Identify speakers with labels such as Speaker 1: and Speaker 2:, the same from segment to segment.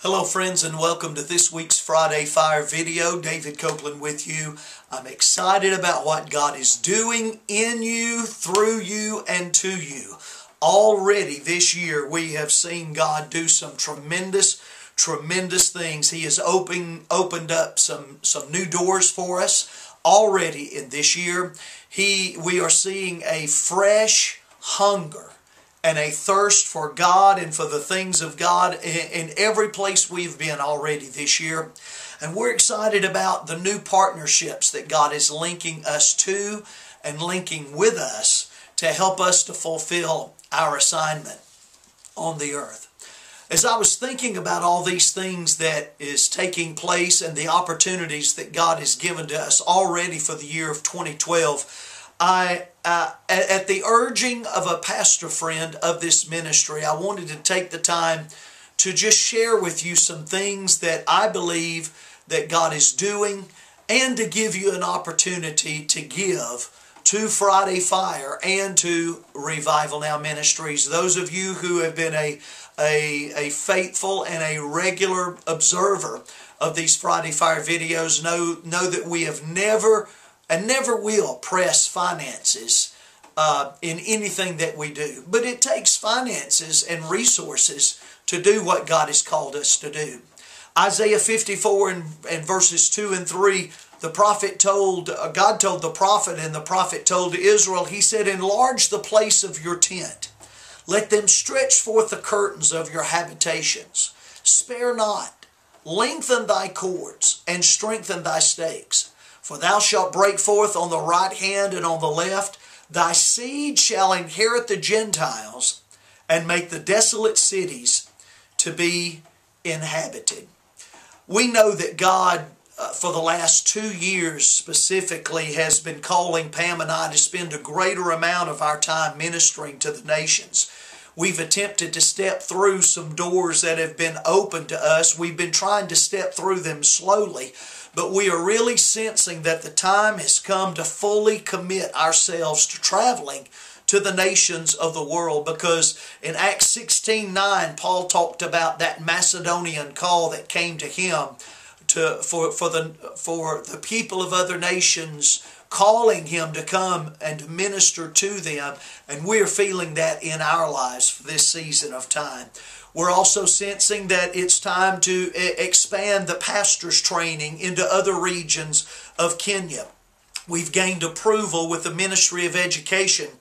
Speaker 1: Hello friends, and welcome to this week's Friday Fire video. David Copeland with you. I'm excited about what God is doing in you, through you, and to you. Already this year we have seen God do some tremendous things. He has opened up some new doors for us already in this year. We are seeing a fresh hunger and a thirst for God and for the things of God in every place we've been already this year. And we're excited about the new partnerships that God is linking us to and linking with us to help us to fulfill our assignment on the earth. As I was thinking about all these things that is taking place and the opportunities that God has given to us already for the year of 2012, at the urging of a pastor friend of this ministry, I wanted to take the time to just share with you some things that I believe that God is doing, and to give you an opportunity to give to Friday Fire and to Revival Now Ministries. Those of you who have been a faithful and a regular observer of these Friday Fire videos know that we have never and never will press finances in anything that we do. But it takes finances and resources to do what God has called us to do. Isaiah 54 and verses 2 and 3, God told the prophet, and the prophet told Israel, he said, "Enlarge the place of your tent. Let them stretch forth the curtains of your habitations. Spare not. Lengthen thy cords and strengthen thy stakes. For thou shalt break forth on the right hand and on the left. Thy seed shall inherit the Gentiles and make the desolate cities to be inhabited." We know that God, for the last 2 years specifically, has been calling Pam and I to spend a greater amount of our time ministering to the nations. We've attempted to step through some doors that have been opened to us. We've been trying to step through them slowly, but we are really sensing that the time has come to fully commit ourselves to traveling to the nations of the world, because in Acts 16:9, Paul talked about that Macedonian call that came to him for the people of other nations, calling him to come and to minister to them. And we're feeling that in our lives for this season of time. We're also sensing that it's time to expand the pastor's training into other regions of Kenya. We've gained approval with the Ministry of Education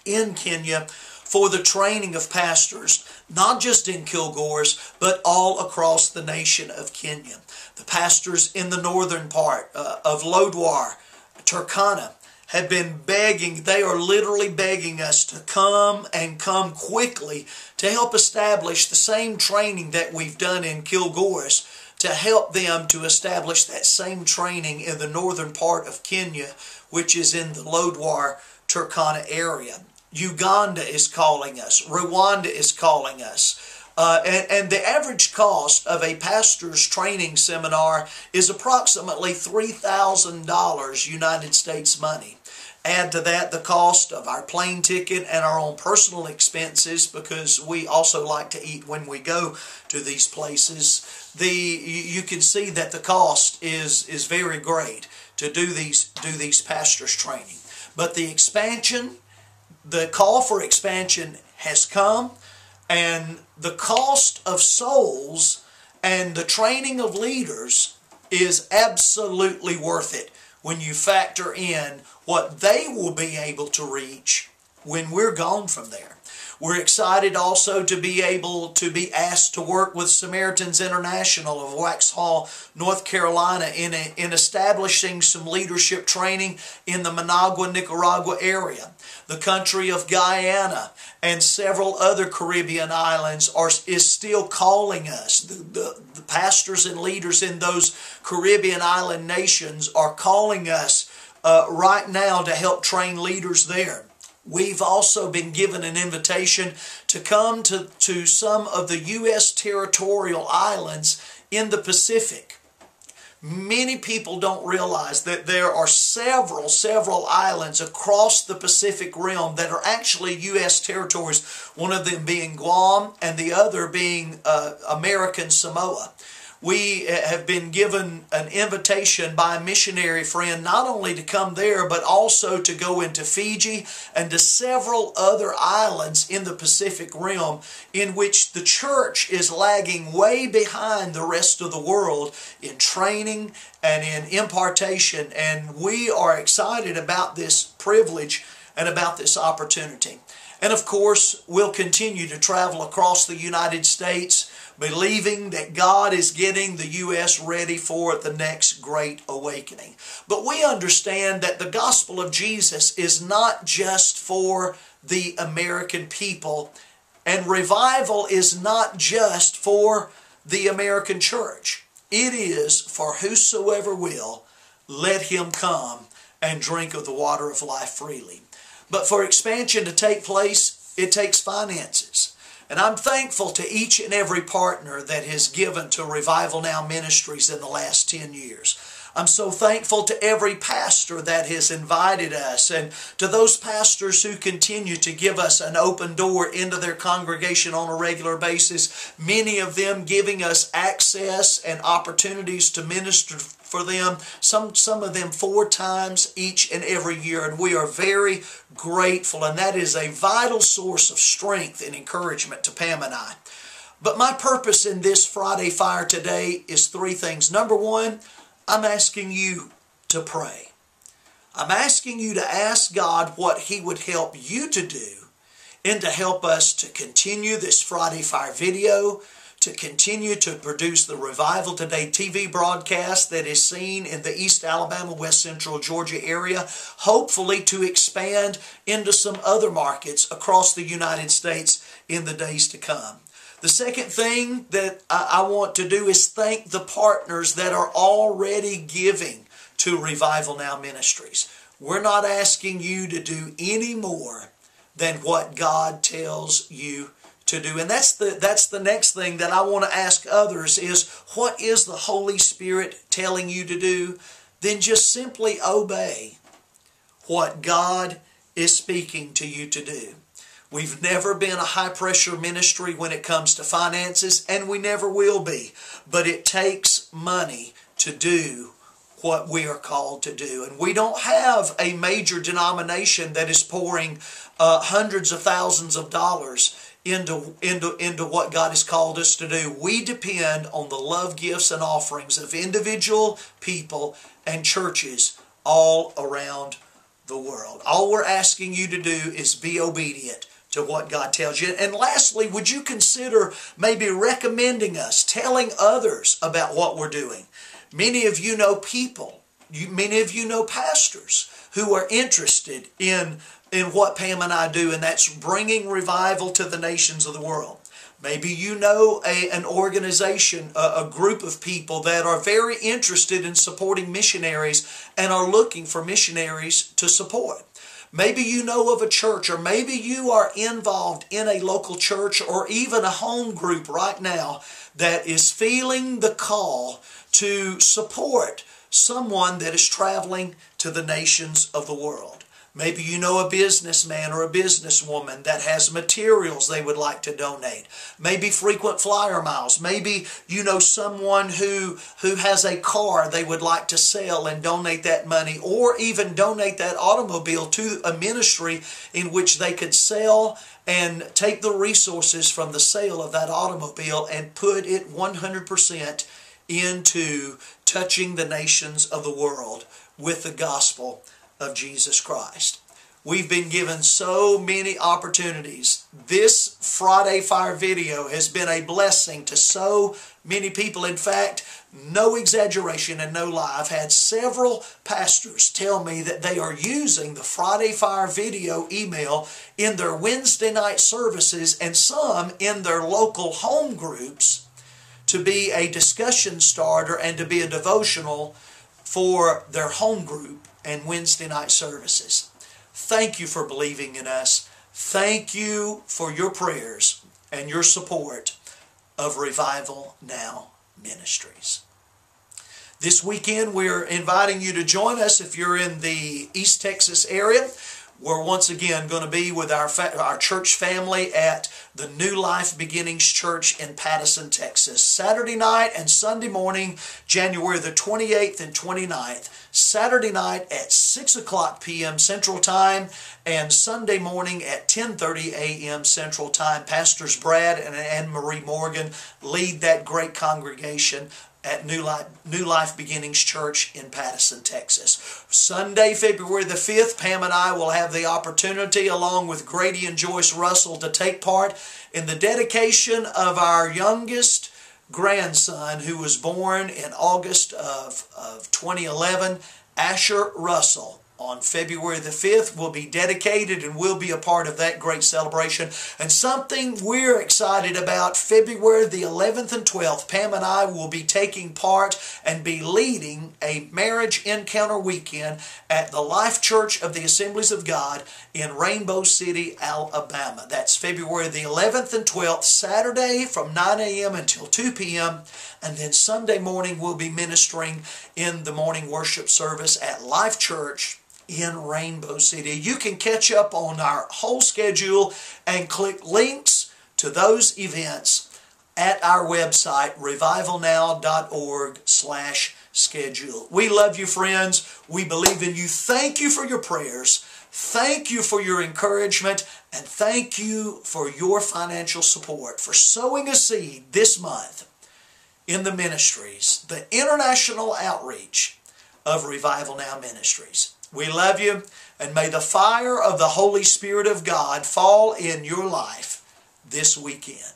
Speaker 1: in Kenya for the training of pastors, not just in Kilgores, but all across the nation of Kenya. The pastors in the northern part of Lodwar, Turkana, have been begging, they are literally begging us to come and come quickly to help establish the same training that we've done in Kilgores, to help them to establish that same training in the northern part of Kenya, which is in the Lodwar, Turkana area. Uganda is calling us. Rwanda is calling us. And the average cost of a pastor's training seminar is approximately $3,000 United States money. Add to that the cost of our plane ticket and our own personal expenses, because we also like to eat when we go to these places. You can see that the cost is very great to do these pastors' training. But the call for expansion has come, and the cost of souls and the training of leaders is absolutely worth it when you factor in what they will be able to reach when we're gone from there. We're excited also to be able to be asked to work with Samaritans International of Waxhaw, North Carolina in establishing some leadership training in the Managua, Nicaragua area. The country of Guyana and several other Caribbean islands is still calling us. The pastors and leaders in those Caribbean island nations are calling us right now to help train leaders there. We've also been given an invitation to come to some of the U.S. territorial islands in the Pacific Many people don't realize that there are several islands across the Pacific Rim that are actually U.S. territories, one of them being Guam and the other being American Samoa. We have been given an invitation by a missionary friend not only to come there, but also to go into Fiji and to several other islands in the Pacific Rim in which the church is lagging way behind the rest of the world in training and in impartation. And we are excited about this privilege and about this opportunity. And of course, we'll continue to travel across the United States, believing that God is getting the U.S. ready for the next great awakening. But we understand that the gospel of Jesus is not just for the American people, and revival is not just for the American church. It is for whosoever will, let him come and drink of the water of life freely. But for expansion to take place, it takes finances. And I'm thankful to each and every partner that has given to Revival Now Ministries in the last 10 years. I'm so thankful to every pastor that has invited us, and to those pastors who continue to give us an open door into their congregation on a regular basis, many of them giving us access and opportunities to minister for them, some of them 4 times each and every year, and we are very grateful, and that is a vital source of strength and encouragement to Pam and I. But my purpose in this Friday Fire today is 3 things. Number 1, I'm asking you to pray. I'm asking you to ask God what He would help you to do and to help us to continue this Friday Fire video, to continue to produce the Revival Today TV broadcast that is seen in the East Alabama, West Central Georgia area, hopefully to expand into some other markets across the United States in the days to come. The second thing that I want to do is thank the partners that are already giving to Revival Now Ministries. We're not asking you to do any more than what God tells you to do. And that's the next thing that I want to ask others is, what is the Holy Spirit telling you to do? Then just simply obey what God is speaking to you to do. We've never been a high-pressure ministry when it comes to finances, and we never will be. But it takes money to do what we are called to do. And we don't have a major denomination that is pouring hundreds of thousands of dollars into what God has called us to do. We depend on the love gifts and offerings of individual people and churches all around the world. All we're asking you to do is be obedient to what God tells you. And lastly, would you consider maybe recommending us, telling others about what we're doing? Many of you know people, many of you know pastors who are interested in what Pam and I do, and that's bringing revival to the nations of the world. Maybe you know an organization, a group of people that are very interested in supporting missionaries and are looking for missionaries to support. Maybe you know of a church, or maybe you are involved in a local church or even a home group right now that is feeling the call to support someone that is traveling to the nations of the world. Maybe you know a businessman or a businesswoman that has materials they would like to donate. Maybe frequent flyer miles. Maybe you know someone who has a car they would like to sell and donate that money, or even donate that automobile to a ministry in which they could sell and take the resources from the sale of that automobile and put it 100% into touching the nations of the world with the gospel of Jesus Christ. We've been given so many opportunities. This Friday Fire video has been a blessing to so many people. In fact, no exaggeration and no lie, I've had several pastors tell me that they are using the Friday Fire video email in their Wednesday night services and some in their local home groups to be a discussion starter and to be a devotional for their home group and Wednesday night services. Thank you for believing in us. Thank you for your prayers and your support of Revival Now Ministries. This weekend we're inviting you to join us if you're in the East Texas area. We're once again going to be with our church family at the New Life Beginnings Church in Pattison, Texas. Saturday night and Sunday morning, January the 28th and 29th. Saturday night at 6 o'clock p.m. Central Time and Sunday morning at 10:30 a.m. Central Time. Pastors Brad and Anne Marie Morgan lead that great congregation at New Life Beginnings Church in Pattison, Texas. Sunday, February the 5th, Pam and I will have the opportunity, along with Grady and Joyce Russell, to take part in the dedication of our youngest grandson, who was born in August of 2011, Asher Russell. On February the 5th will be dedicated and will be a part of that great celebration. And something we're excited about, February the 11th and 12th, Pam and I will be taking part and be leading a marriage encounter weekend at the Life Church of the Assemblies of God in Rainbow City, Alabama. That's February the 11th and 12th, Saturday from 9 a.m. until 2 p.m. And then Sunday morning we'll be ministering in the morning worship service at Life Church in Rainbow City. You can catch up on our whole schedule and click links to those events at our website, revivalnow.org/schedule. We love you, friends. We believe in you. Thank you for your prayers. Thank you for your encouragement. And thank you for your financial support, for sowing a seed this month in the ministries, the international outreach of Revival Now Ministries. We love you, and may the fire of the Holy Spirit of God fall in your life this weekend.